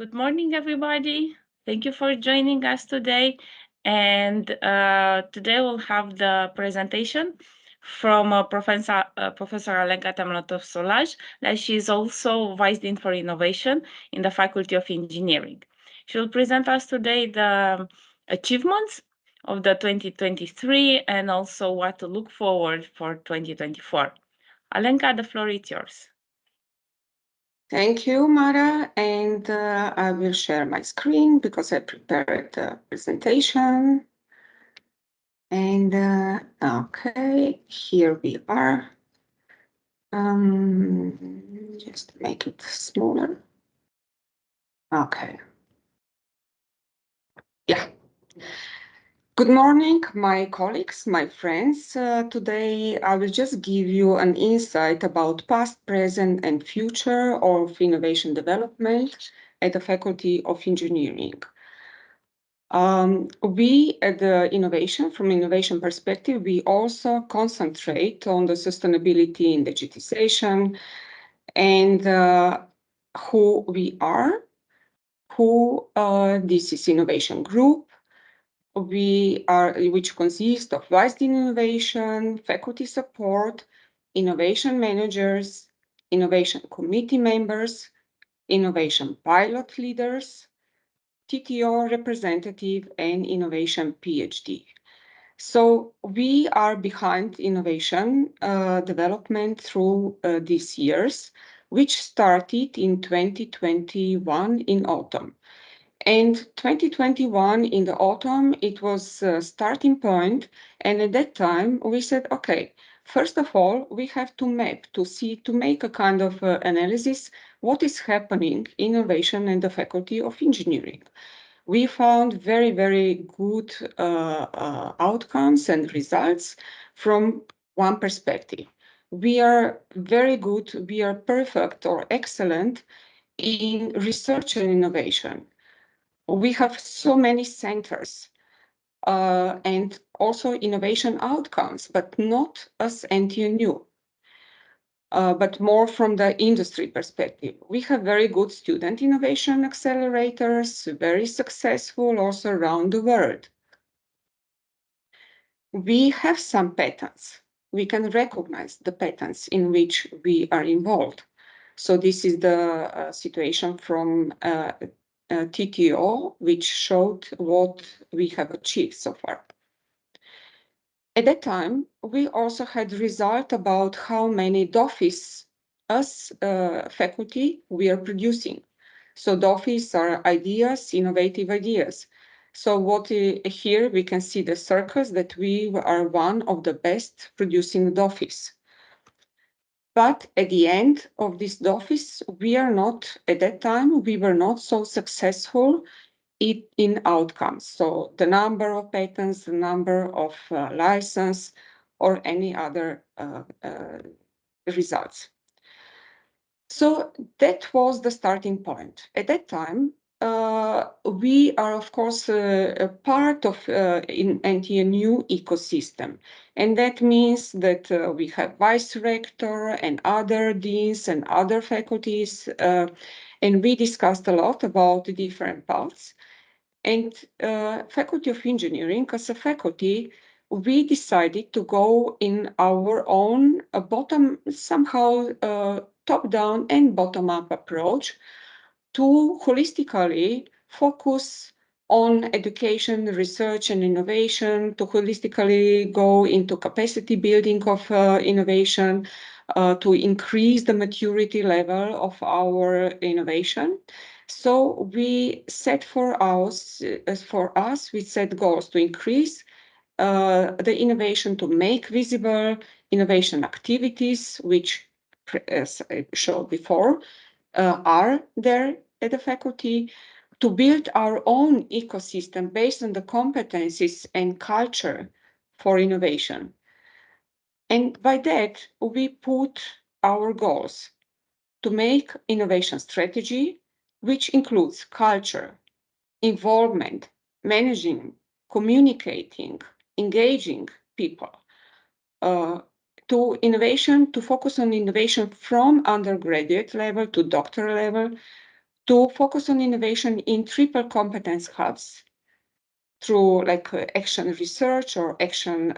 Good morning, everybody. Thank you for joining us today. And today we'll have the presentation from Professor Alenka Temeljotov that she is also Vice Dean for Innovation in the Faculty of Engineering. She will present us today the achievements of the 2023 and also what to look forward for 2024. Alenka, the floor is yours. Thank you, Mara, and I will share my screen because I prepared the presentation. And okay, here we are. Just make it smaller. Okay. Yeah. Good morning, my colleagues, my friends. Today, I will just give you an insight about past, present, and future of innovation development at the Faculty of Engineering. We at the from innovation perspective, we also concentrate on the sustainability in digitization and who we are, this is innovation group, which consists of Vice Dean Innovation, faculty support, innovation managers, innovation committee members, innovation pilot leaders, TTO representative, and innovation PhD. So we are behind innovation development through these years, which started in 2021 in autumn. And 2021 in the autumn, it was a starting point. And at that time, we said, okay, first of all, we have to map, to make a kind of analysis, what is happening in innovation in the Faculty of Engineering. We found very, very good outcomes and results from one perspective. We are very good, we are perfect or excellent in research and innovation. We have so many centers and also innovation outcomes, but not as NTNU, but more from the industry perspective. We have very good student innovation accelerators, very successful also around the world. We have some patents. We can recognize the patents in which we are involved. So this is the situation from TTO, which showed what we have achieved so far. At that time, we also had result about how many DOFIs as faculty we are producing. So DOFIs are ideas, innovative ideas. So what here we can see the circles that we are one of the best producing DOFIs. But at the end of this DOFIs, we are not, at that time, we were not so successful in outcomes. So the number of patents, the number of license, or any other results. So that was the starting point. At that time, we are, of course, a part of in NTNU ecosystem. And that means that we have vice rector and other deans and other faculties. And we discussed a lot about the different paths. And Faculty of Engineering, as a faculty, we decided to go in our own top-down and bottom-up approach to holistically focus on education, research, and innovation, to holistically go into capacity building of innovation, to increase the maturity level of our innovation. So we set for us, we set goals to increase the innovation, to make visible innovation activities, which, as I showed before, are there at the faculty, to build our own ecosystem based on the competencies and culture for innovation. And by that, we put our goals to make innovation strategy, which includes culture, involvement, managing, communicating, engaging people, to focus on innovation from undergraduate level to doctoral level, to focus on innovation in triple competence hubs through like action research or action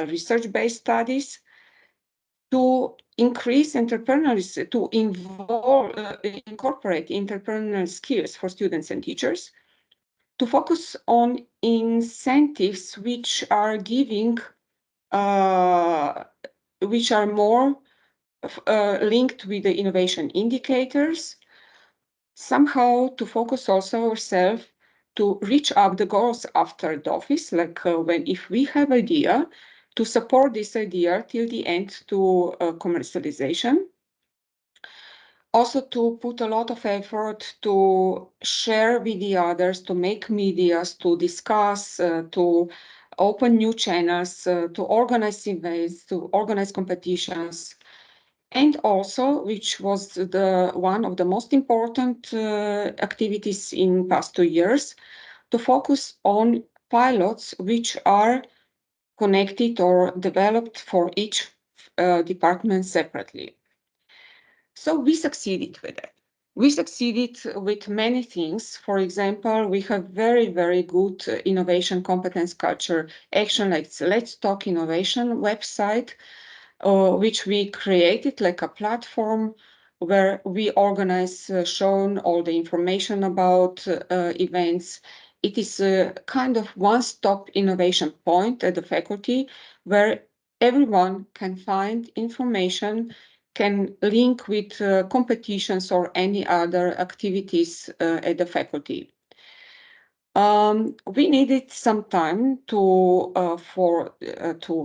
research-based studies, to increase entrepreneurship, to incorporate entrepreneurial skills for students and teachers, to focus on incentives which are giving, which are more linked with the innovation indicators, somehow to focus also ourselves to reach up the goals after the office, like when if we have idea, to support this idea till the end to commercialization. Also to put a lot of effort to share with the others, to make medias, to discuss, to open new channels, to organize events, to organize competitions. And also, which was the one of the most important activities in past 2 years, to focus on pilots which are connected or developed for each department separately. So we succeeded with it. We succeeded with many things. For example, we have very, very good innovation competence culture action, like Let's Talk Innovation website, which we created like a platform where we organize, shown all the information about events. It is a kind of one-stop innovation point at the faculty where everyone can find information, can link with competitions or any other activities at the faculty. We needed some time to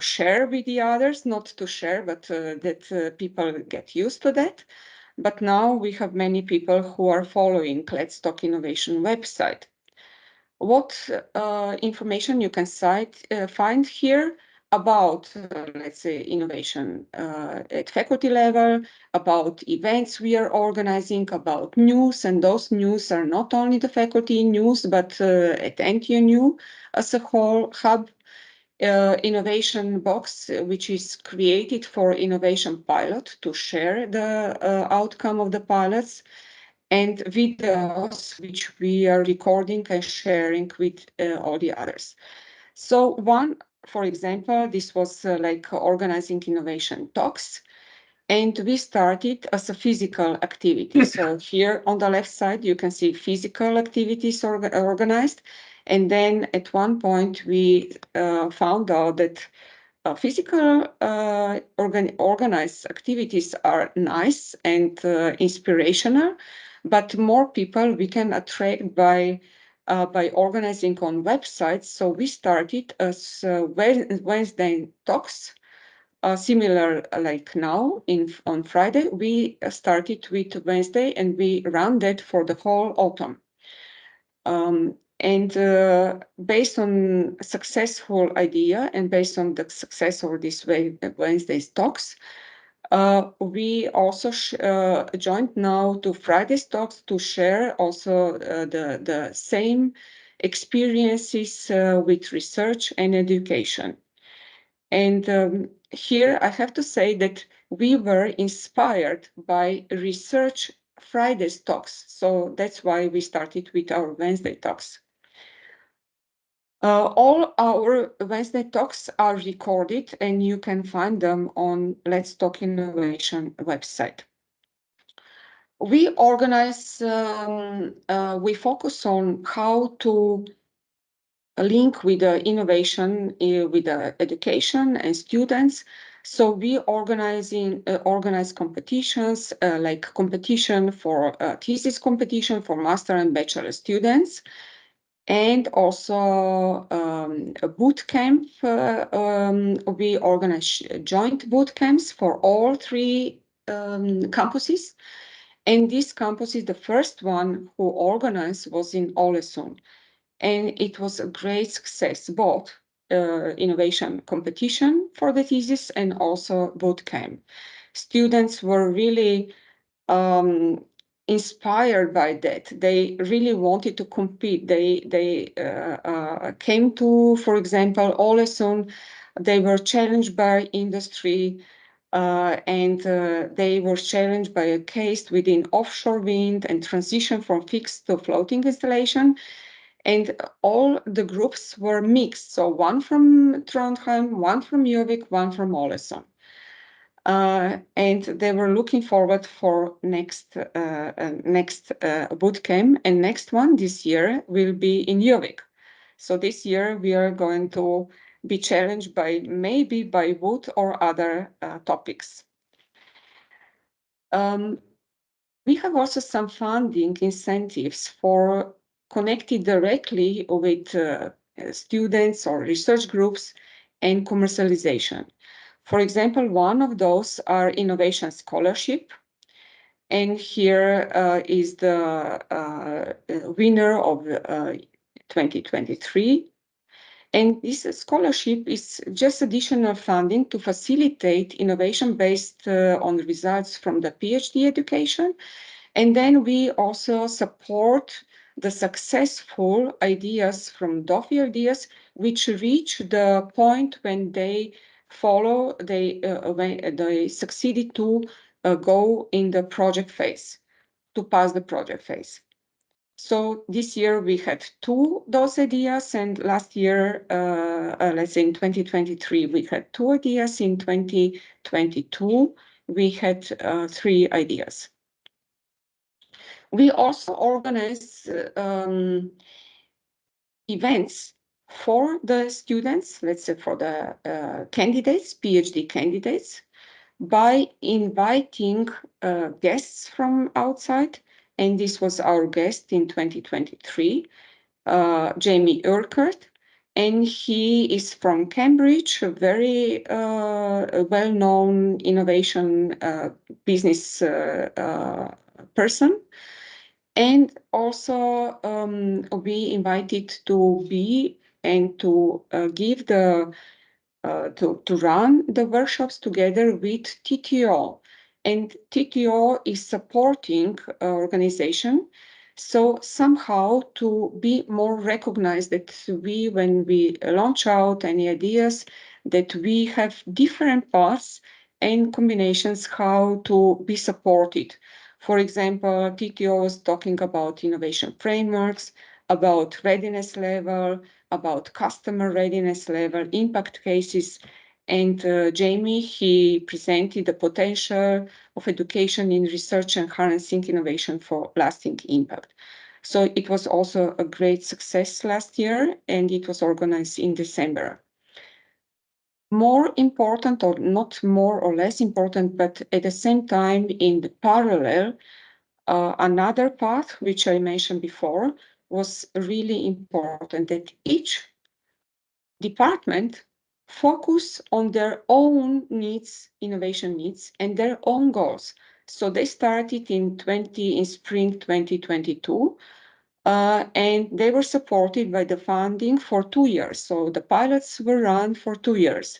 share with the others, not to share, but that people get used to that. But now we have many people who are following Let's Talk Innovation website. What information you can find here about, let's say, innovation at faculty level, about events we are organizing, about news, and those news are not only the faculty news, but at NTNU as a whole hub, innovation box, which is created for innovation pilot to share the outcome of the pilots, and videos which we are recording and sharing with all the others. So one, for example, this was like organizing innovation talks, and we started as a physical activity. So here on the left side, you can see physical activities organized. And then at one point, we found out that physical organized activities are nice and inspirational, but more people we can attract by organizing on websites. So we started as Wednesday talks, similar like now on Friday. We started with Wednesday and we ran that for the whole autumn. And based on successful idea and based on the success of this Wednesday's talks, we also joined now to Friday's talks to share also the same experiences with research and education. And here I have to say that we were inspired by research Friday's talks. So that's why we started with our Wednesday talks. All our Wednesday talks are recorded and you can find them on Let's Talk Innovation website. We organize, we focus on how to link with the innovation, with the education and students. So we organize competitions, like competition for thesis competition for master and bachelor students, and also a boot camp. We organize joint boot camps for all three campuses. And this campus is the first one who organized was in Ålesund. And it was a great success, both innovation competition for the thesis and also boot camp. Students were really inspired by that. They really wanted to compete. They came to, for example, Ålesund. They were challenged by industry. and they were challenged by a case within offshore wind and transition from fixed to floating installation. And all the groups were mixed. So one from Trondheim, one from Gjøvik, one from Ålesund. And they were looking forward for next bootcamp, and next one this year will be in Gjøvik. So this year we are going to be challenged by maybe by wood or other topics. We have also some funding incentives for connected directly with students or research groups and commercialization. For example, one of those are innovation scholarship. And here is the winner of 2023. And this scholarship is just additional funding to facilitate innovation based on results from the PhD education. And then we also support the successful ideas from DOFI ideas, which reach the point when they when they succeeded to go in the project phase, to pass the project phase. So this year we had two those ideas, and last year, let's say in 2023, we had two ideas. In 2022, we had three ideas. We also organize events for the students, let's say for the candidates, PhD candidates, by inviting guests from outside. And this was our guest in 2023, Jamie Urquhart. And he is from Cambridge, a very well-known innovation business person. And also we invited to be and to give the to run the workshops together with TTO. And TTO is supporting organization. So somehow to be more recognized that we, when we launch out any ideas, that we have different paths and combinations how to be supported. For example, TTO is talking about innovation frameworks, about readiness level, about customer readiness level, impact cases. And Jamie, he presented the potential of education in research and harnessing innovation for lasting impact. So it was also a great success last year, and it was organized in December. More important, or not more or less important, but at the same time in the parallel, another path, which I mentioned before, was really important, that each department focus on their own needs, innovation needs, and their own goals. So they started in spring 2022, and they were supported by the funding for 2 years. So the pilots were run for 2 years.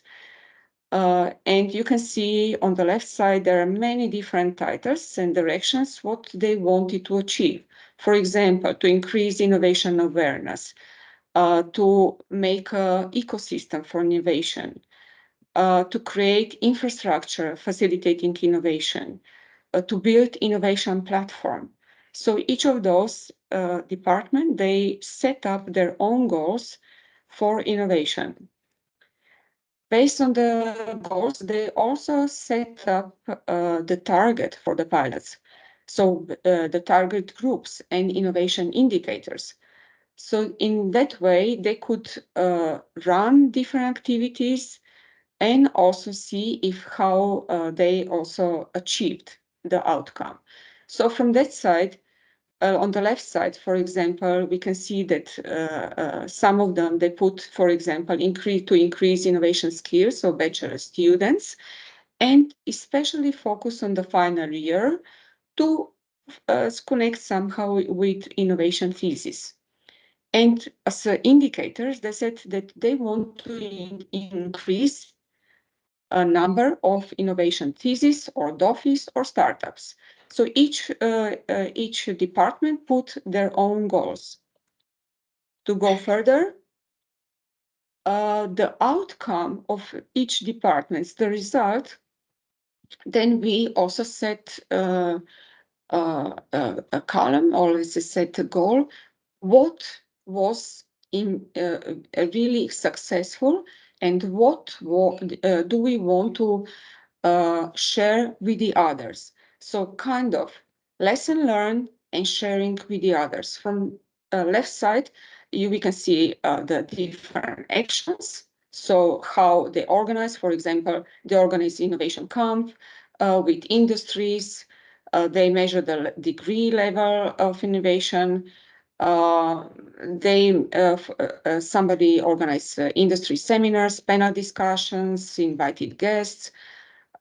And you can see on the left side, there are many different titles and directions, what they wanted to achieve. For example, to increase innovation awareness, to make an ecosystem for innovation, to create infrastructure facilitating innovation, to build innovation platform. So each of those departments, they set up their own goals for innovation. Based on the goals, they also set up the target for the pilots. So the target groups and innovation indicators. So in that way, they could run different activities and also see if how they also achieved the outcome. So from that side, on the left side, for example, we can see that some of them, they put, for example, increase innovation skills of bachelor students, and especially focus on the final year to connect somehow with innovation thesis. And as indicators, they said that they want to increase a number of innovation theses or DOFIs or startups. So each department put their own goals. To go further, the outcome of each department, the result, Then we also set a column, or let's just set a goal. What was really successful, and what do we want to share with the others? So kind of lesson learned and sharing with the others. From left side, we can see the different actions. So how they organize, for example, they organize innovation camp with industries. They measure the degree level of innovation. Uh, somebody organized industry seminars, panel discussions, invited guests,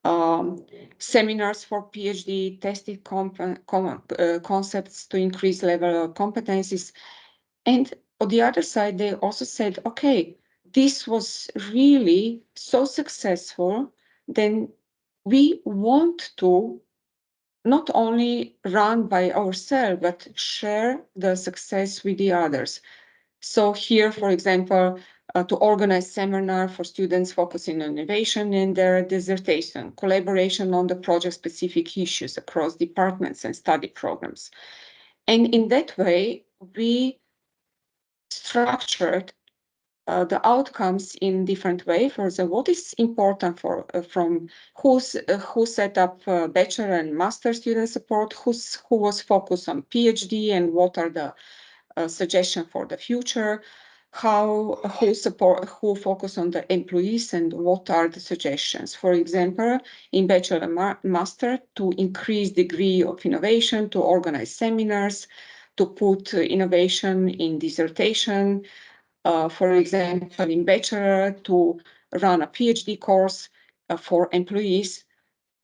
um, seminars for PhD, tested concepts to increase level of competencies. And on the other side, they also said, okay, this was really so successful, then we want to not only run by ourselves, but share the success with the others. So here, for example, to organize seminar for students focusing on innovation in their dissertation, collaboration on the project-specific issues across departments and study programs. And in that way, we structured the outcomes in different way. For the what is important for from who set up bachelor and master student support, who was focused on PhD, and what are the suggestion for the future, who focus on the employees, and what are the suggestions. For example, in bachelor and master, to increase degree of innovation, to organize seminars, to put innovation in dissertation. For example, in bachelor, to run a PhD course for employees,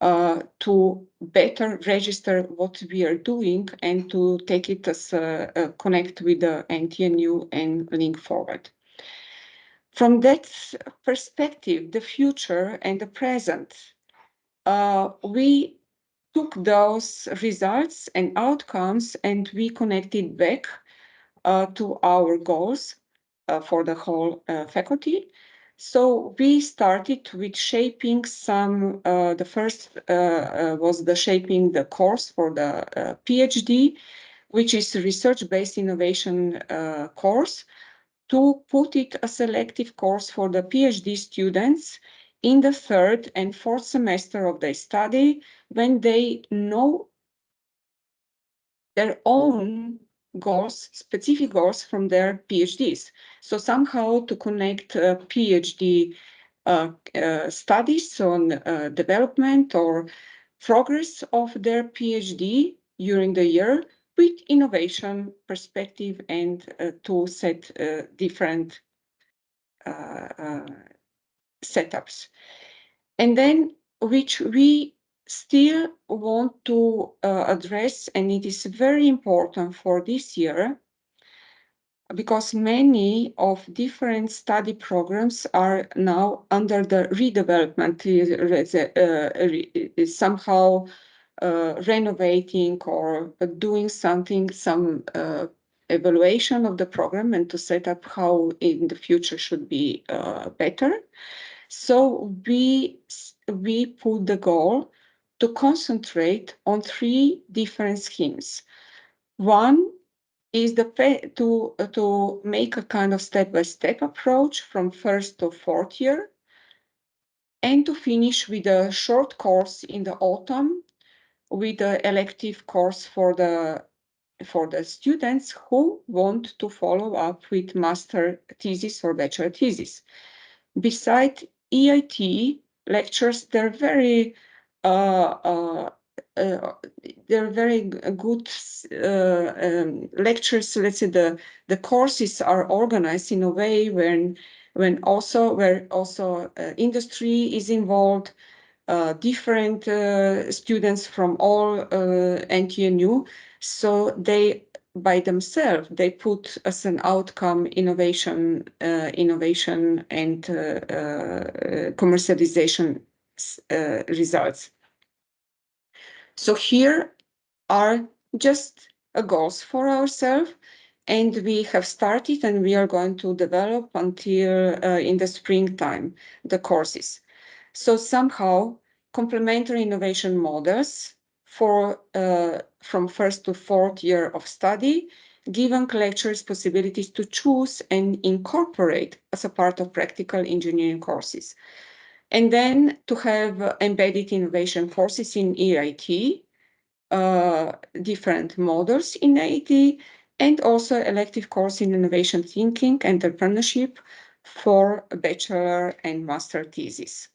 to better register what we are doing and to take it as connect with the NTNU and link forward. From that perspective, the future and the present, we took those results and outcomes and we connected back to our goals for the whole faculty. So we started with shaping some, the first was the shaping the course for the PhD, which is a research-based innovation course, to put it a selective course for the PhD students in the third and fourth semester of their study, when they know their own goals, specific goals from their PhDs. So somehow to connect PhD studies on development or progress of their PhD during the year with innovation perspective, and to set different uh, setups. And then which we still want to address, and it is very important for this year, because many of different study programs are now under the redevelopment, somehow renovating or doing something, some evaluation of the program, and to set up how in the future should be better. So we put the goal to concentrate on 3 different schemes. One is to make a kind of step-by-step approach from first to fourth year, and to finish with a short course in the autumn with the elective course for the students who want to follow up with master thesis or bachelor thesis. Beside EIT lectures, uh, uh, uh, they're very good lectures. Let's say the courses are organized in a way where also industry is involved, different students from all NTNU. So they by themselves they put as an outcome innovation and commercialization results. So here are just goals for ourselves, and we have started and we are going to develop until in the springtime the courses. So somehow complementary innovation models for from first to fourth year of study, giving lecturers possibilities to choose and incorporate as a part of practical engineering courses. And then to have embedded innovation courses in EIT, different models in EIT, and also elective course in innovation thinking, entrepreneurship for a bachelor and master thesis.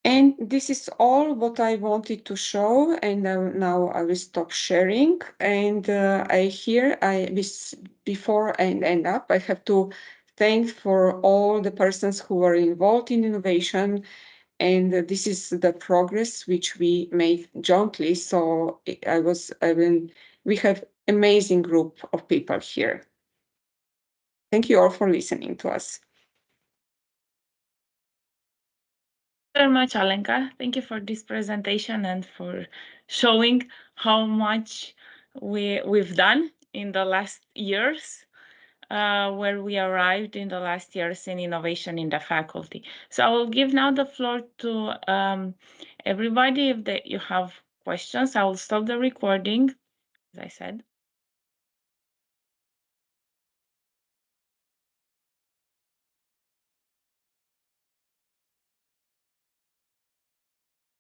And this is all what I wanted to show, and now I will stop sharing. And before I end up, I have to thank for all the persons who were involved in innovation, and this is the progress which we made jointly. So we have amazing group of people here. Thank you all for listening to us. Very much, Alenka. Thank you for this presentation and for showing how much we've done in the last years, where we arrived in the last years in innovation in the faculty. So I will give now the floor to everybody. If you have questions, I will stop the recording, as I said.